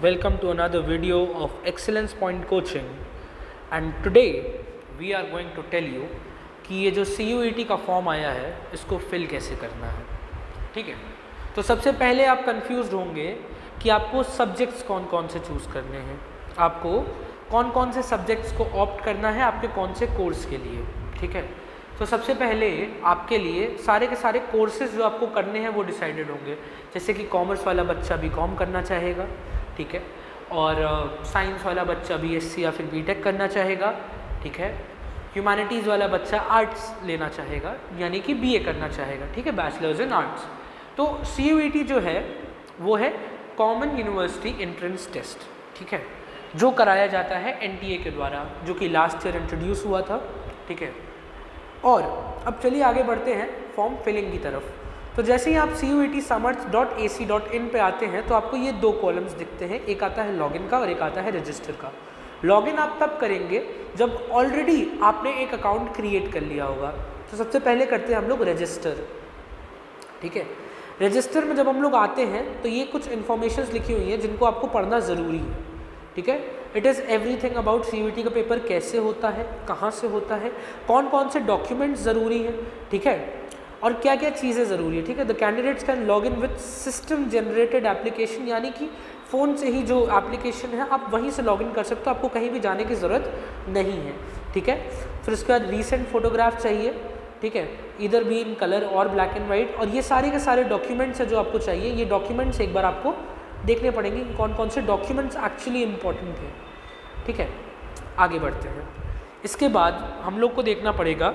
welcome to another video of Excellence Point Coaching and today we are going to tell you कि ये जो CUET का form आया है इसको फिल कैसे करना है। ठीक है, तो सबसे पहले आप कंफ्यूज होंगे कि आपको सब्जेक्ट्स कौन कौन से चूज़ करने हैं, आपको कौन कौन से सब्जेक्ट्स को ऑप्ट करना है आपके कौन से कोर्स के लिए। ठीक है, तो सबसे पहले आपके लिए सारे के सारे कोर्सेज जो आपको करने हैं वो डिसाइडेड होंगे। जैसे कि कॉमर्स वाला बच्चा बीकॉम करना चाहेगा, ठीक है, और साइंस वाला बच्चा बीएससी या फिर बीटेक करना चाहेगा, ठीक है। ह्यूमैनिटीज़ वाला बच्चा आर्ट्स लेना चाहेगा यानी कि बीए करना चाहेगा, ठीक है, बैचलर्स इन आर्ट्स। तो CUET जो है वो है कॉमन यूनिवर्सिटी एंट्रेंस टेस्ट, ठीक है, जो कराया जाता है NTA के द्वारा, जो कि लास्ट ईयर इंट्रोड्यूस हुआ था। ठीक है, और अब चलिए आगे बढ़ते हैं फॉर्म फिलिंग की तरफ। तो जैसे ही आप CUET-samarth.ac.in पे आते हैं तो आपको ये दो कॉलम्स दिखते हैं, एक आता है लॉगिन का और एक आता है रजिस्टर का। लॉगिन आप तब करेंगे जब ऑलरेडी आपने एक अकाउंट क्रिएट कर लिया होगा। तो सबसे पहले करते हैं हम लोग रजिस्टर। ठीक है, रजिस्टर में जब हम लोग आते हैं तो ये कुछ इन्फॉर्मेशंस लिखी हुई हैं जिनको आपको पढ़ना ज़रूरी है। ठीक है, it is everything about CUET का पेपर कैसे होता है, कहाँ से होता है, कौन कौन से डॉक्यूमेंट्स ज़रूरी हैं, ठीक है, और क्या क्या चीज़ें ज़रूरी है। ठीक है, the candidates can log in with system generated application, यानी कि फ़ोन से ही जो एप्लीकेशन है आप वहीं से लॉग इन कर सकते हो, आपको कहीं भी जाने की ज़रूरत नहीं है। ठीक है, फिर उसके बाद रीसेंट फोटोग्राफ चाहिए, ठीक है, इधर भी इन कलर और ब्लैक एंड वाइट, और ये सारे के सारे डॉक्यूमेंट्स हैं जो आपको चाहिए। ये डॉक्यूमेंट्स एक बार आपको देखने पड़ेंगे कि कौन कौन से डॉक्यूमेंट्स एक्चुअली इम्पोर्टेंट हैं। ठीक है, आगे बढ़ते हैं। इसके बाद हम लोग को देखना पड़ेगा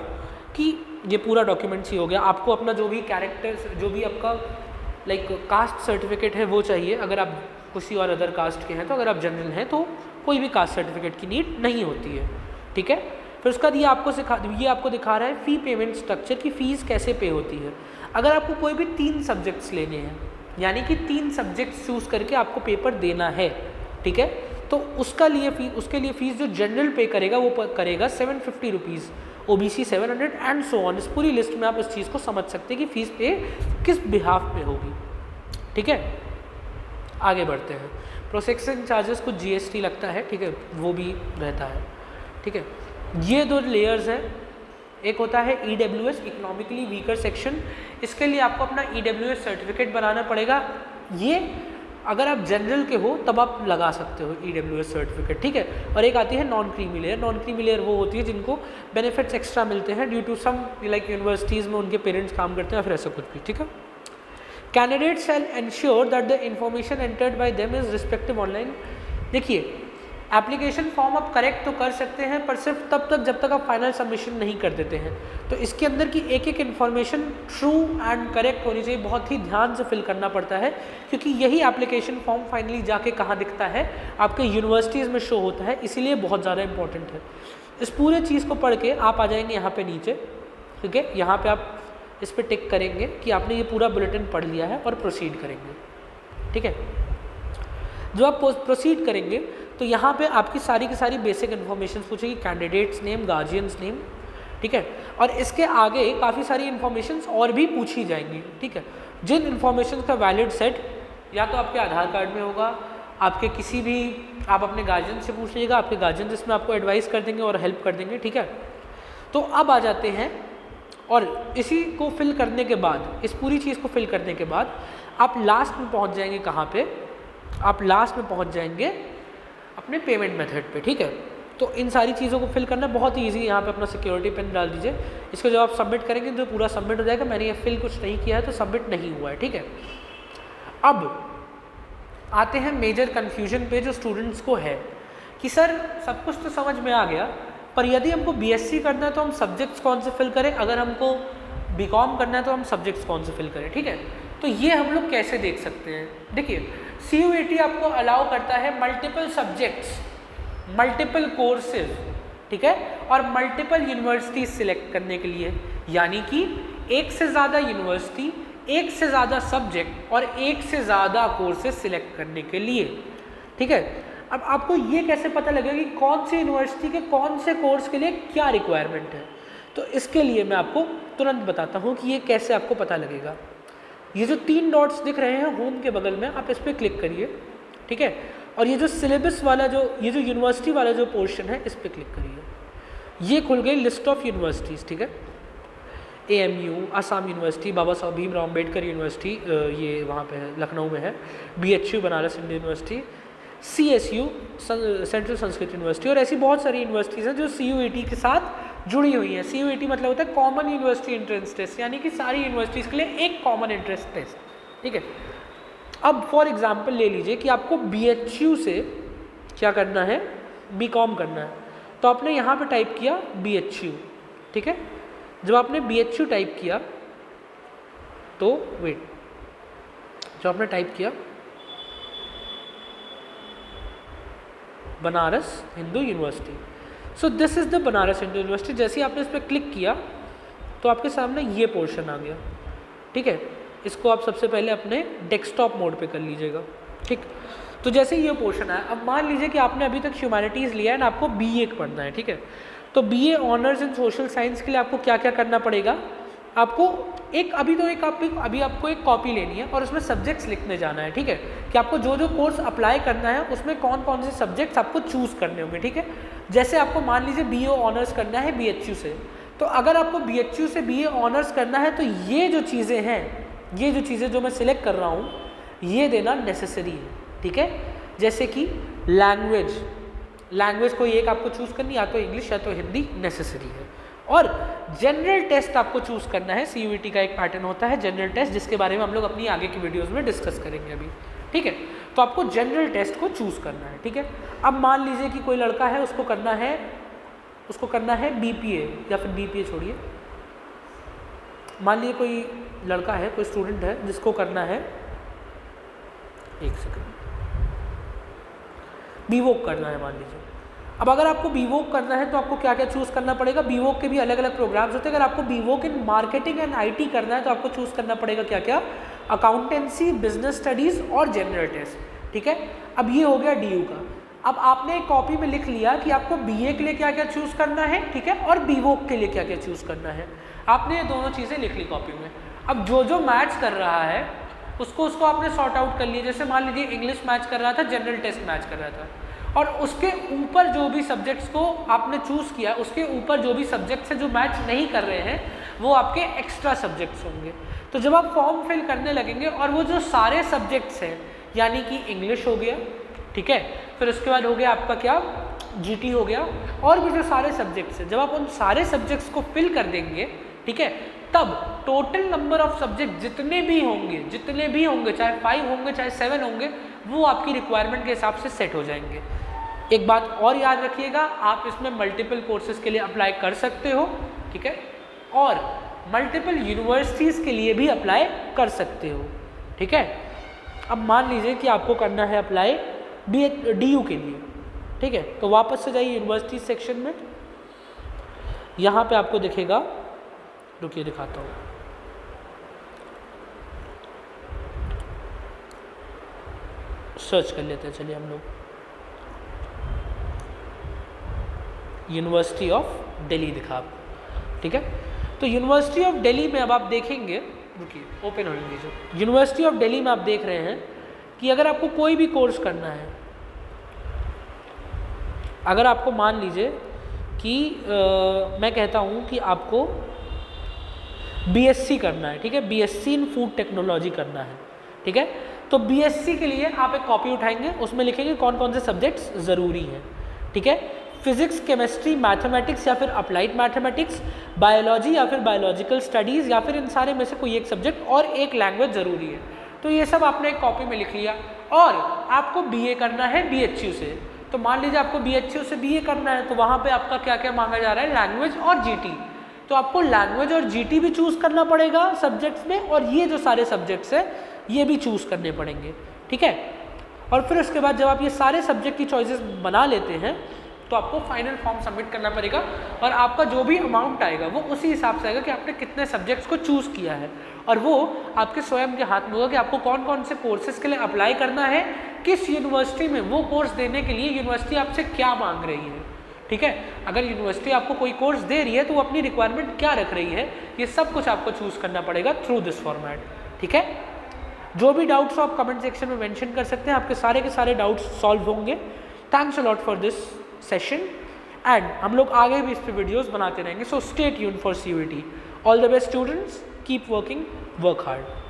कि ये पूरा डॉक्यूमेंट्स ही हो गया। आपको अपना जो भी कैरेक्टर्स, जो भी आपका लाइक कास्ट सर्टिफिकेट है वो चाहिए, अगर आप किसी और अदर कास्ट के हैं। तो अगर आप जनरल हैं तो कोई भी कास्ट सर्टिफिकेट की नीड नहीं होती है। ठीक है, फिर उसका ये आपको दिखा रहा है फ़ी पेमेंट स्ट्रक्चर की फ़ीस कैसे पे होती है। अगर आपको कोई भी 3 सब्जेक्ट्स लेने हैं, यानी कि 3 सब्जेक्ट्स चूज़ करके आपको पेपर देना है, ठीक है, तो उसके लिए फ़ीस जो जनरल पे करेगा वो करेगा 750 rupees, OBC 700 and so on. इस पूरी लिस्ट में आप इस चीज़ को समझ सकते हैं कि फ़ीस पे किस बिहाफ पे होगी। ठीक है, आगे बढ़ते हैं। प्रोसेसिंग चार्जेस कुछ GST लगता है, ठीक है, वो भी रहता है। ठीक है, ये 2 लेयर्स हैं। एक होता है EWS, इकोनॉमिकली वीकर सेक्शन। इसके लिए आपको अपना EWS सर्टिफिकेट बनाना पड़ेगा। ये अगर आप जनरल के हो तब आप लगा सकते हो EWS सर्टिफिकेट, ठीक है। और एक आती है non creamy layer. Non creamy layer वो होती है जिनको बेनिफिट्स एक्स्ट्रा मिलते हैं due to some like universities में उनके पेरेंट्स काम करते हैं या फिर ऐसा कुछ भी। ठीक है, candidates shall ensure that the information entered by them is respective online. देखिए, एप्लीकेशन फॉर्म आप करेक्ट तो कर सकते हैं पर सिर्फ तब तक जब तक आप फाइनल सबमिशन नहीं कर देते हैं। तो इसके अंदर की एक एक इन्फॉर्मेशन ट्रू एंड करेक्ट होनी चाहिए, बहुत ही ध्यान से फिल करना पड़ता है, क्योंकि यही एप्लीकेशन फॉर्म फाइनली जाके कहाँ दिखता है, आपके यूनिवर्सिटीज़ में शो होता है, इसीलिए बहुत ज़्यादा इंपॉर्टेंट है। इस पूरे चीज़ को पढ़ के आप आ जाएंगे यहाँ पे नीचे। ठीक है, यहाँ पे आप इस पर टिक करेंगे कि आपने ये पूरा बुलेटिन पढ़ लिया है और प्रोसीड करेंगे। ठीक है, जो आप प्रोसीड करेंगे तो यहाँ पे आपकी सारी की सारी बेसिक इन्फॉर्मेशन पूछेगी, कैंडिडेट्स नेम, गार्जियंस नेम, ठीक है, और इसके आगे काफ़ी सारी इन्फॉर्मेशंस और भी पूछी जाएंगी। ठीक है, जिन इन्फॉर्मेशन का वैलिड सेट या तो आपके आधार कार्ड में होगा, आपके किसी भी आप अपने गार्जियन से पूछ लीजिएगा, आपके गार्जियन इसमें आपको एडवाइस कर देंगे और हेल्प कर देंगे। ठीक है, तो अब आ जाते हैं और इसी को फिल करने के बाद, इस पूरी चीज़ को फिल करने के बाद आप लास्ट में पहुँच जाएंगे। कहाँ पे आप लास्ट में पहुँच जाएंगे? अपने पेमेंट मेथड पे। ठीक है, तो इन सारी चीज़ों को फिल करना बहुत ही ईजी है। यहाँ पे अपना सिक्योरिटी पिन डाल दीजिए। इसको जब आप सबमिट करेंगे तो पूरा सबमिट हो जाएगा। मैंने ये फिल कुछ नहीं किया है तो सबमिट नहीं हुआ है। ठीक है, अब आते हैं मेजर कन्फ्यूजन पे जो स्टूडेंट्स को है कि सर सब कुछ तो समझ में आ गया, पर यदि हमको BSc करना है तो हम सब्जेक्ट्स कौन से फिल करें, अगर हमको BCom करना है तो हम सब्जेक्ट्स कौन से फिल करें। ठीक है, तो ये हम लोग कैसे देख सकते हैं? देखिए, CUET आपको अलाउ करता है मल्टीपल सब्जेक्ट्स, मल्टीपल कोर्सेज, ठीक है, और मल्टीपल यूनिवर्सिटी सिलेक्ट करने के लिए, यानी कि एक से ज़्यादा यूनिवर्सिटी, एक से ज़्यादा सब्जेक्ट और एक से ज़्यादा कोर्सेज सिलेक्ट करने के लिए। ठीक है, अब आपको ये कैसे पता लगेगा कि कौन सी यूनिवर्सिटी के कौन से कोर्स के लिए क्या रिक्वायरमेंट है? तो इसके लिए मैं आपको तुरंत बताता हूँ कि ये कैसे आपको पता लगेगा। ये जो 3 डॉट्स दिख रहे हैं होम के बगल में, आप इस पर क्लिक करिए। ठीक है, और ये जो सिलेबस वाला ये जो यूनिवर्सिटी वाला जो पोर्शन है इस पर क्लिक करिए। ये खुल गई लिस्ट ऑफ यूनिवर्सिटीज़, ठीक है। AMU आसाम यूनिवर्सिटी, बाबा साहब भीमराव अम्बेडकर यूनिवर्सिटी ये वहाँ पे है, लखनऊ में है। BHU Banaras Hindu university, CSU central Sanskrit university, और ऐसी बहुत सारी यूनिवर्सिटीज़ हैं जो CUET के साथ जुड़ी हुई हैं। CUET मतलब होता है कॉमन यूनिवर्सिटी एंट्रेंस टेस्ट, यानी कि सारी यूनिवर्सिटीज़ के लिए एक कॉमन एंट्रेंस टेस्ट, ठीक है। अब फॉर एग्जांपल ले लीजिए कि आपको BHU से क्या करना है, BCom करना है, तो आपने यहाँ पे टाइप किया BHU, ठीक है। जब आपने BHU टाइप किया तो जो आपने टाइप किया Banaras Hindu university, so this is the Banaras Hindu university. जैसे ही आपने इस पर क्लिक किया तो आपके सामने ये पोर्शन आ गया, ठीक है। इसको आप सबसे पहले अपने डेस्कटॉप मोड पे कर लीजिएगा, ठीक। तो जैसे ये पोर्शन है, अब मान लीजिए कि आपने अभी तक ह्यूमैनिटीज़ लिया है ना, आपको BA पढ़ना है, ठीक है। तो BA honours in social science के लिए आपको क्या क्या करना पड़ेगा, आपको अभी आपको एक कॉपी लेनी है और उसमें सब्जेक्ट्स लिखने जाना है, ठीक है, कि आपको जो जो कोर्स अप्लाई करना है उसमें कौन कौन से सब्जेक्ट्स आपको चूज़ करने होंगे, ठीक है। जैसे आपको मान लीजिए BA ऑनर्स करना है BHU से, तो अगर आपको BHU से BA ऑनर्स करना है तो ये जो चीज़ें हैं, ये जो चीज़ें जो मैं सिलेक्ट कर रहा हूँ, ये देना नेसेसरी है, ठीक है। जैसे कि लैंग्वेज कोई एक आपको चूज़ करनी, या तो इंग्लिश या तो हिंदी नेसेसरी है। और जनरल टेस्ट आपको चूज़ करना है। CUET का एक पैटर्न होता है जनरल टेस्ट, जिसके बारे में हम लोग अपनी आगे की वीडियोज़ में डिस्कस करेंगे अभी, ठीक है। तो आपको जनरल टेस्ट को चूज़ करना है, ठीक है। अब मान लीजिए कि कोई लड़का है, उसको करना है BPA, या फिर BPA छोड़िए, मान लीजिए कोई लड़का है, कोई स्टूडेंट है जिसको करना है, एक सेकंड, BVoc करना है मान लीजिए। अब अगर आपको BVoc करना है तो आपको क्या क्या चूज़ करना पड़ेगा। BVoc के भी अलग अलग प्रोग्राम्स होते हैं। अगर आपको BVoc in marketing and IT करना है तो आपको चूज़ करना पड़ेगा क्या क्या, अकाउंटेंसी, बिजनेस स्टडीज़ और जनरल टेस्ट, ठीक है। अब ये हो गया DU का। अब आपने एक कॉपी में लिख लिया कि आपको BA के लिए क्या क्या चूज़ करना है, ठीक है, और BVoc के लिए क्या क्या चूज़ करना है। आपने ये दोनों चीज़ें लिख ली कॉपी में। अब जो मैच कर रहा है उसको आपने सॉर्ट आउट कर लिया। जैसे मान लीजिए इंग्लिश मैच कर रहा था, जनरल टेस्ट मैच कर रहा था, और उसके ऊपर जो भी सब्जेक्ट्स को आपने चूज़ किया, उसके ऊपर जो भी सब्जेक्ट्स हैं जो मैच नहीं कर रहे हैं, वो आपके एक्स्ट्रा सब्जेक्ट्स होंगे। तो जब आप फॉर्म फिल करने लगेंगे और वो जो सारे सब्जेक्ट्स हैं, यानी कि इंग्लिश हो गया, ठीक है, फिर उसके बाद हो गया आपका क्या, GT हो गया, और भी जो सारे सब्जेक्ट्स हैं, जब आप उन सारे सब्जेक्ट्स को फिल कर देंगे, ठीक है, तब टोटल नंबर ऑफ सब्जेक्ट जितने भी होंगे, चाहे 5 होंगे चाहे 7 होंगे, वो आपकी रिक्वायरमेंट के हिसाब से सेट हो जाएंगे। एक बात और याद रखिएगा, आप इसमें मल्टीपल कोर्सेज के लिए अप्लाई कर सकते हो, ठीक है, और मल्टीपल यूनिवर्सिटीज़ के लिए भी अप्लाई कर सकते हो, ठीक है। अब मान लीजिए कि आपको करना है अप्लाई DU के लिए, ठीक है, तो वापस से जाइए यूनिवर्सिटी सेक्शन में। यहाँ पे आपको दिखेगा, रुकिए दिखाता हूँ, सर्च कर लेते हैं, चलिए हम लोग यूनिवर्सिटी ऑफ दिल्ली दिखा, ठीक है। तो यूनिवर्सिटी ऑफ दिल्ली में अब आप देखेंगे, रुकिए ओपन होने दीजिए। यूनिवर्सिटी ऑफ दिल्ली में आप देख रहे हैं कि अगर आपको कोई भी कोर्स करना है, अगर आपको मान लीजिए कि मैं कहता हूँ कि आपको BSc करना है, ठीक है, BSc इन फूड टेक्नोलॉजी करना है, ठीक है, तो BSc के लिए आप एक कॉपी उठाएंगे, उसमें लिखेंगे कौन कौन से सब्जेक्ट्स ज़रूरी हैं, ठीक है, फिजिक्स, केमिस्ट्री, मैथमेटिक्स या फिर अप्लाइड मैथमेटिक्स, बायोलॉजी या फिर बायोलॉजिकल स्टडीज़, या फिर इन सारे में से कोई एक सब्जेक्ट, और एक लैंग्वेज ज़रूरी है। तो ये सब आपने एक कॉपी में लिख लिया। और आपको BA करना है BHU से, तो मान लीजिए आपको BHU से BA करना है, तो वहाँ पर आपका क्या क्या मांगा जा रहा है, लैंग्वेज और GT, तो आपको लैंग्वेज और GT भी चूज़ करना पड़ेगा सब्जेक्ट्स में, और ये जो सारे सब्जेक्ट्स हैं ये भी चूज़ करने पड़ेंगे, ठीक है। और फिर उसके बाद जब आप ये सारे सब्जेक्ट की चॉइसेस बना लेते हैं तो आपको फाइनल फॉर्म सबमिट करना पड़ेगा, और आपका जो भी अमाउंट आएगा वो उसी हिसाब से आएगा कि आपने कितने सब्जेक्ट्स को चूज़ किया है, और वो आपके स्वयं के हाथ में होगा कि आपको कौन कौन से कोर्सेज के लिए अप्लाई करना है, किस यूनिवर्सिटी में वो कोर्स देने के लिए यूनिवर्सिटी आपसे क्या मांग रही है, ठीक है। अगर यूनिवर्सिटी आपको कोई कोर्स दे रही है तो वो अपनी रिक्वायरमेंट क्या रख रही है, ये सब कुछ आपको चूज़ करना पड़ेगा थ्रू दिस फॉर्मेट, ठीक है। जो भी डाउट्स हो आप कमेंट सेक्शन में मेंशन कर सकते हैं, आपके सारे के सारे डाउट्स सॉल्व होंगे। Thanks a lot for this session and हम लोग आगे भी इस पे वीडियोस बनाते रहेंगे, so stay tuned for CUET। All the best students, keep working, work hard.